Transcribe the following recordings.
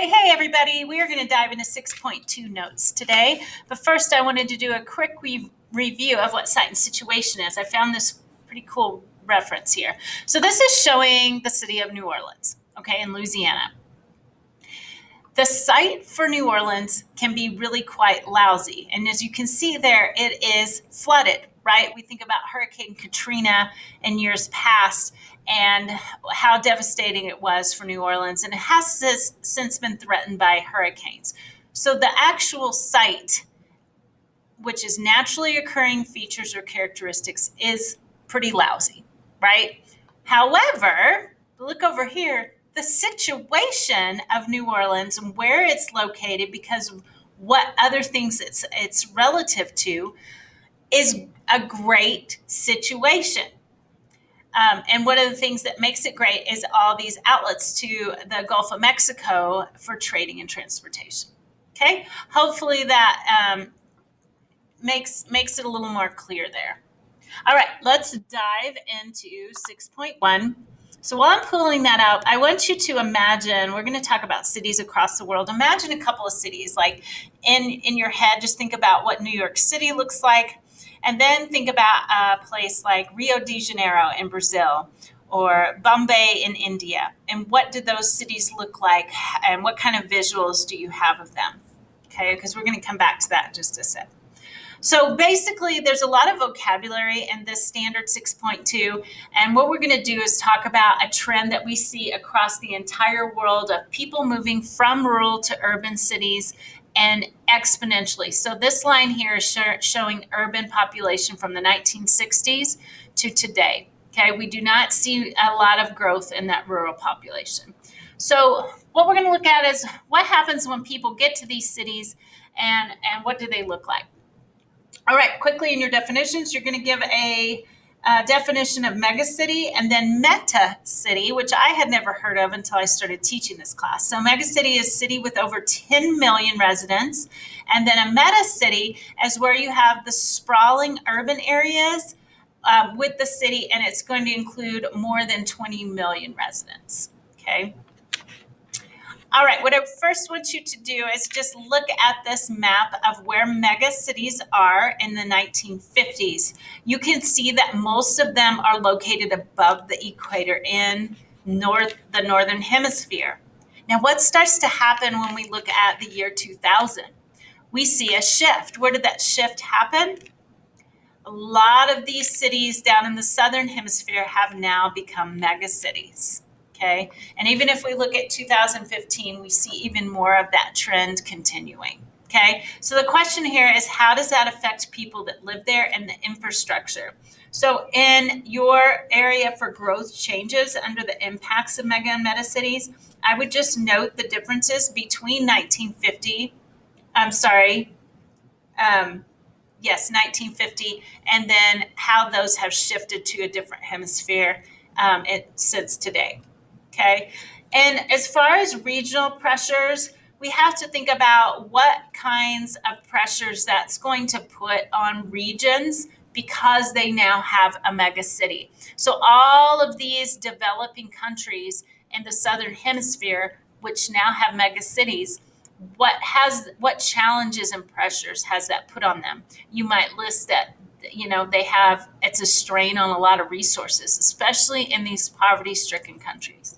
Hey, everybody. We are going to dive into 6.2 notes today. But first, I wanted to do a quick review of what site and situation is. I found this pretty cool reference here. So this is showing the city of New Orleans, okay, in Louisiana. The site for New Orleans can be really quite lousy. And as you can see there, it is flooded, right? We think about Hurricane Katrina in years past and how devastating it was for New Orleans. And it has since been threatened by hurricanes. So the actual site, which is naturally occurring features or characteristics, is pretty lousy, right? However, look over here, the situation of New Orleans and where it's located, because of what other things it's relative to, is a great situation. And one of the things that makes it great is all these outlets to the Gulf of Mexico for trading and transportation. Okay, hopefully that makes it a little more clear there. All right, let's dive into 6.1. So while I'm pulling that out, I want you to imagine, we're going to talk about cities across the world. Imagine a couple of cities, like in your head, just think about what New York City looks like. And then think about a place like Rio de Janeiro in Brazil or Bombay in India. And what do those cities look like? And what kind of visuals do you have of them? Okay, because we're going to come back to that in just a sec. So basically, there's a lot of vocabulary in this standard 6.2. And what we're going to do is talk about a trend that we see across the entire world of people moving from rural to urban cities and exponentially. So this line here is showing urban population from the 1960s to today. Okay, we do not see a lot of growth in that rural population. So what we're going to look at is what happens when people get to these cities and what do they look like. All right, quickly in your definitions, you're going to give a definition of megacity and then metacity, which I had never heard of until I started teaching this class. So megacity is city with over 10 million residents. And then a metacity is where you have the sprawling urban areas with the city, and it's going to include more than 20 million residents. Okay. All right, what I first want you to do is just look at this map of where mega cities are in the 1950s. You can see that most of them are located above the equator in the northern hemisphere. Now, what starts to happen when we look at the year 2000? We see a shift. Where did that shift happen? A lot of these cities down in the southern hemisphere have now become mega cities. Okay. And even if we look at 2015, we see even more of that trend continuing. Okay. So the question here is, how does that affect people that live there and the infrastructure? So in your area for growth changes under the impacts of mega and meta cities, I would just note the differences between 1950, 1950, and then how those have shifted to a different hemisphere since today. Okay. And as far as regional pressures, we have to think about what kinds of pressures that's going to put on regions because they now have a mega city. So all of these developing countries in the southern hemisphere, which now have mega cities, what challenges and pressures has that put on them? You might list that, it's a strain on a lot of resources, especially in these poverty-stricken countries.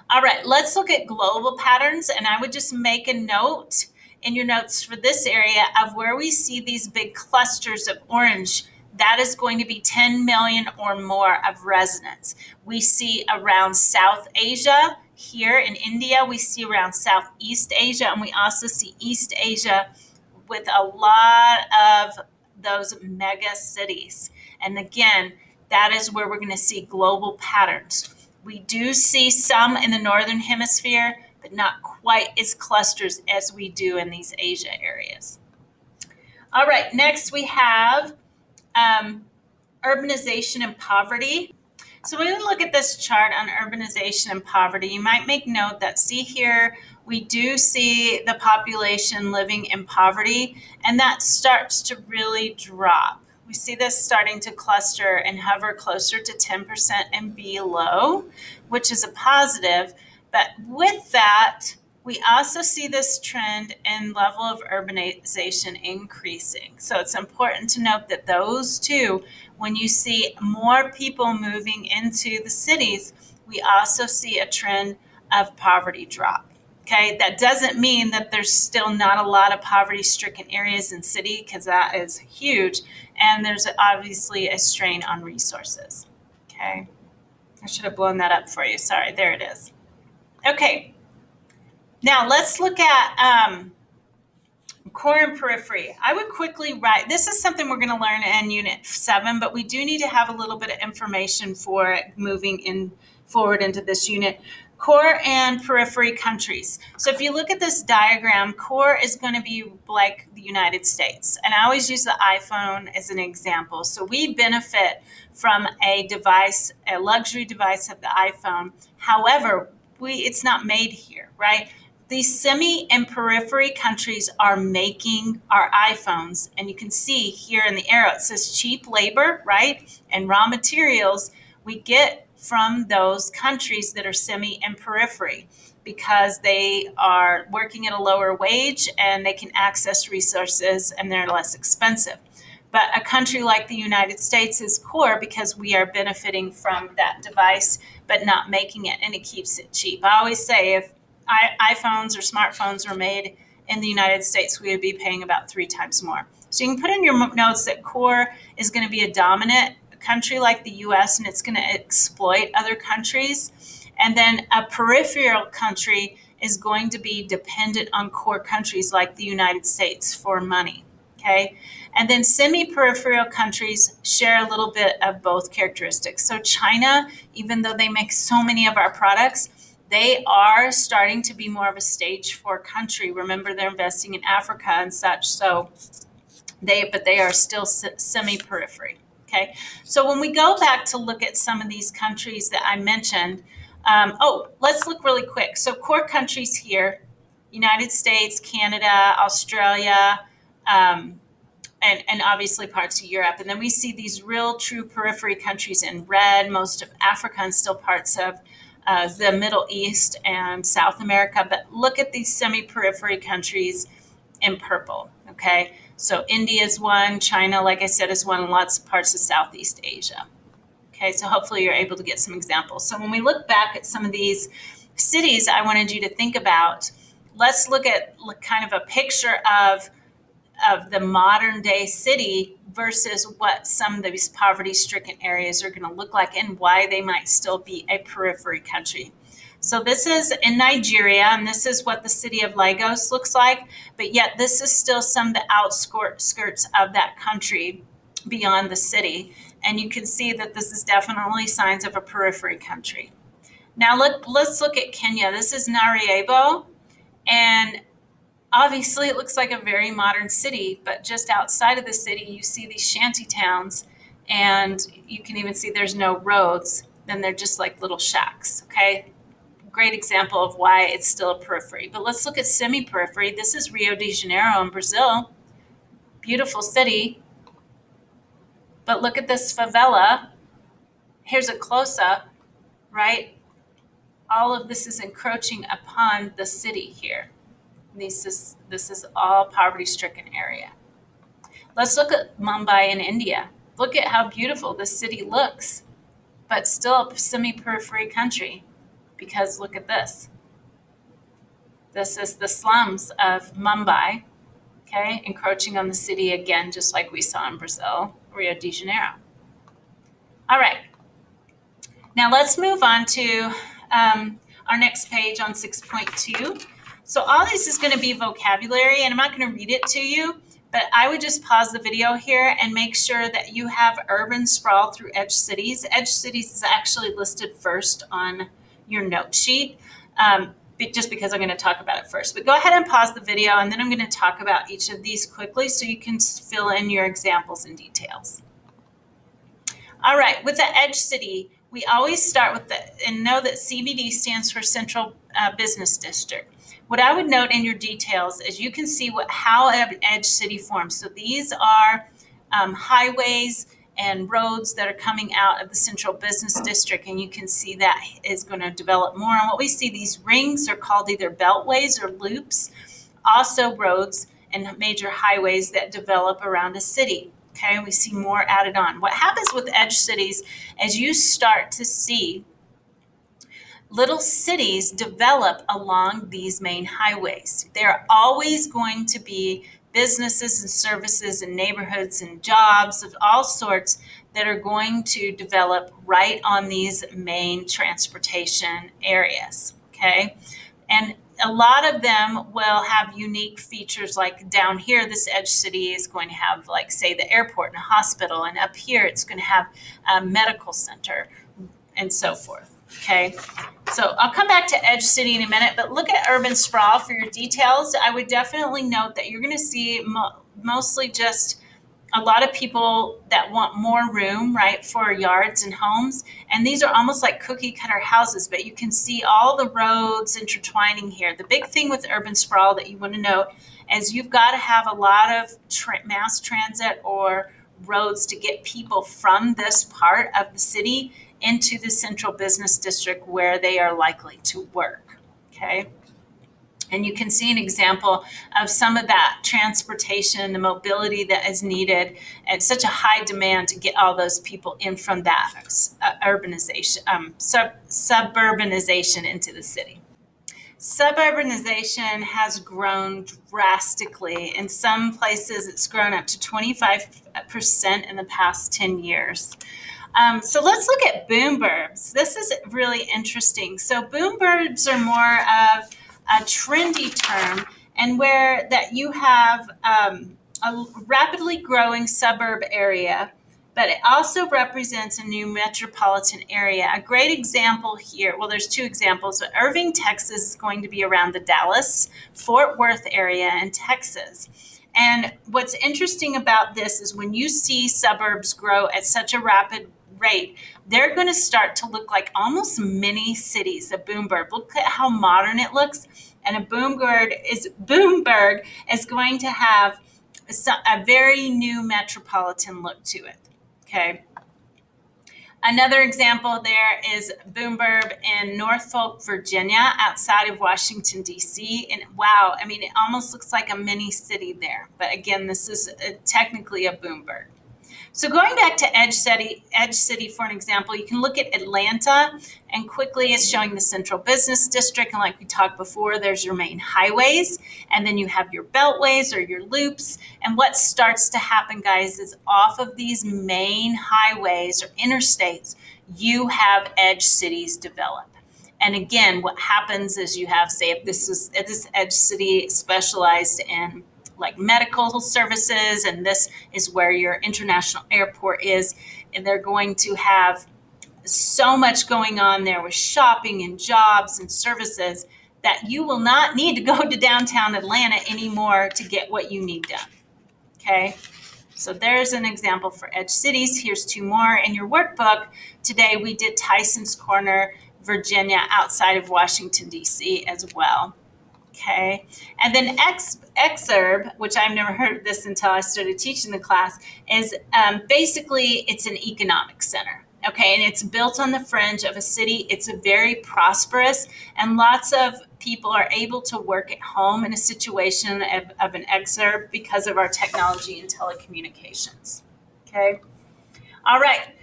All right, let's look at global patterns, and I would just make a note in your notes for this area of where we see these big clusters of orange. That is going to be 10 million or more of residents. We see around South Asia, here in India, we see around Southeast Asia, and we also see East Asia with a lot of those mega cities. And again, that is where we're going to see global patterns. We do see some in the northern hemisphere, but not quite as clusters as we do in these Asia areas. All right, next we have urbanization and poverty. So when we look at this chart on urbanization and poverty, you might make note that, see here, we do see the population living in poverty, and that starts to really drop. We see this starting to cluster and hover closer to 10% and below, which is a positive. But with that, We also see this trend in level of urbanization increasing. So it's important to note that those two, when you see more people moving into the cities, we also see a trend of poverty drop. Okay, that doesn't mean that there's still not a lot of poverty-stricken areas in city, because that is huge, and there's obviously a strain on resources. Okay, I should have blown that up for you. Sorry, there it is. Okay, now let's look at core and periphery. I would quickly write, this is something we're going to learn in Unit 7, but we do need to have a little bit of information for it moving in forward into this unit. Core and periphery countries. So if you look at this diagram, core is going to be like the United States. And I always use the iPhone as an example. So we benefit from a device, a luxury device of the iPhone. However, it's not made here, right? These semi and periphery countries are making our iPhones. And you can see here in the arrow, it says cheap labor, right? And raw materials we get from those countries that are semi and periphery, because they are working at a lower wage and they can access resources and they're less expensive. But a country like the United States is core because we are benefiting from that device, but not making it, and it keeps it cheap. I always say if iPhones or smartphones were made in the United States, we would be paying about 3 times more. So you can put in your notes that core is going to be a dominant country like the US, and it's going to exploit other countries. And then a peripheral country is going to be dependent on core countries like the United States for money. Okay. And then semi-peripheral countries share a little bit of both characteristics. So China, even though they make so many of our products, they are starting to be more of a stage 4 country. Remember, they're investing in Africa and such. So they are still semi-periphery. Okay, so when we go back to look at some of these countries that I mentioned, let's look really quick. So core countries here: United States, Canada, Australia, and obviously parts of Europe. And then we see these real true periphery countries in red, most of Africa and still parts of the Middle East and South America. But look at these semi-periphery countries in purple, okay? So India is one, China, like I said, is one, and lots of parts of Southeast Asia. Okay, so hopefully you're able to get some examples. So when we look back at some of these cities I wanted you to think about, let's look at kind of a picture of the modern day city versus what some of these poverty-stricken areas are going to look like and why they might still be a periphery country. So this is in Nigeria, and this is what the city of Lagos looks like, but yet this is still some of the outskirts of that country beyond the city. And you can see that this is definitely signs of a periphery country. Now let's look at Kenya. This is Nariebo, and obviously it looks like a very modern city, but just outside of the city, you see these shanty towns, and you can even see there's no roads. Then they're just like little shacks, okay? Great example of why it's still a periphery. But let's look at semi-periphery. This is Rio de Janeiro in Brazil. Beautiful city. But look at this favela. Here's a close-up, right? All of this is encroaching upon the city here. This is all poverty-stricken area. Let's look at Mumbai in India. Look at how beautiful this city looks, but still a semi-periphery country. Because look at this. This is the slums of Mumbai, okay, encroaching on the city again, just like we saw in Brazil, Rio de Janeiro. All right. Now let's move on to our next page on 6.2. So all this is going to be vocabulary, and I'm not going to read it to you, but I would just pause the video here and make sure that you have urban sprawl through edge cities. Edge cities is actually listed first on your note sheet, just because I'm going to talk about it first. But go ahead and pause the video, and then I'm going to talk about each of these quickly so you can fill in your examples and details. All right, with the edge city, we always start with and know that CBD stands for Central Business District. What I would note in your details is you can see how an edge city forms. So these are highways and roads that are coming out of the central business district. And you can see that is going to develop more. And what we see, these rings are called either beltways or loops, also roads and major highways that develop around a city. Okay, we see more added on. What happens with edge cities is you start to see little cities develop along these main highways. There are always going to be businesses and services and neighborhoods and jobs of all sorts that are going to develop right on these main transportation areas. Okay, and a lot of them will have unique features, like down here, this edge city is going to have, like, say, the airport and a hospital, and up here it's going to have a medical center and so forth. Okay, so I'll come back to edge city in a minute, but look at urban sprawl for your details. I would definitely note that you're going to see mostly just a lot of people that want more room, right, for yards and homes. And these are almost like cookie cutter houses, but you can see all the roads intertwining here. The big thing with urban sprawl that you want to note is you've got to have a lot of mass transit or roads to get people from this part of the city into the central business district where they are likely to work. Okay. And you can see an example of some of that transportation, the mobility that is needed, and such a high demand to get all those people in from that urbanization, suburbanization into the city. Suburbanization has grown drastically. In some places, it's grown up to 25% in the past 10 years. So let's look at boom burbs. This is really interesting. So boom burbs are more of a trendy term, and where that you have a rapidly growing suburb area, but it also represents a new metropolitan area. A great example here, well, there's two examples, but Irving, Texas is going to be around the Dallas, Fort Worth area in Texas. And what's interesting about this is when you see suburbs grow at such a rapid rate, they're going to start to look like almost mini cities. A boomburg, look at how modern it looks, and a boomburg is going to have a very new metropolitan look to it. Okay. Another example there is boomburg in Norfolk, Virginia, outside of Washington, D.C. And wow, I mean, it almost looks like a mini city there. But again, this is technically a boomburg. So going back to Edge City for an example, you can look at Atlanta, and quickly it's showing the central business district. And like we talked before, there's your main highways, and then you have your beltways or your loops. And what starts to happen, guys, is off of these main highways or interstates, you have edge cities develop. And again, what happens is you have, say, if this edge city specialized in like medical services, and this is where your international airport is, and they're going to have so much going on there with shopping and jobs and services that you will not need to go to downtown Atlanta anymore to get what you need done. Okay, so there's an example for edge cities. Here's two more in your workbook. Today we did Tyson's Corner, Virginia, outside of Washington, D.C. as well. Okay, and then exurb, which I've never heard of this until I started teaching the class, is basically it's an economic center. Okay, and it's built on the fringe of a city. It's a very prosperous, and lots of people are able to work at home in a situation of an exurb because of our technology and telecommunications. Okay, all right.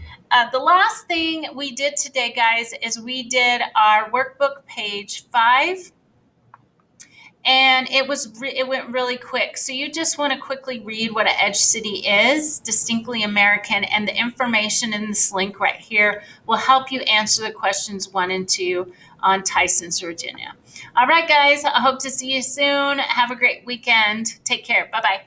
The last thing we did today, guys, is we did our workbook page 5. And it went really quick. So you just want to quickly read what an edge city is, distinctly American, and the information in this link right here will help you answer the questions 1 and 2 on Tyson's, Virginia. All right, guys, I hope to see you soon. Have a great weekend. Take care. Bye-bye.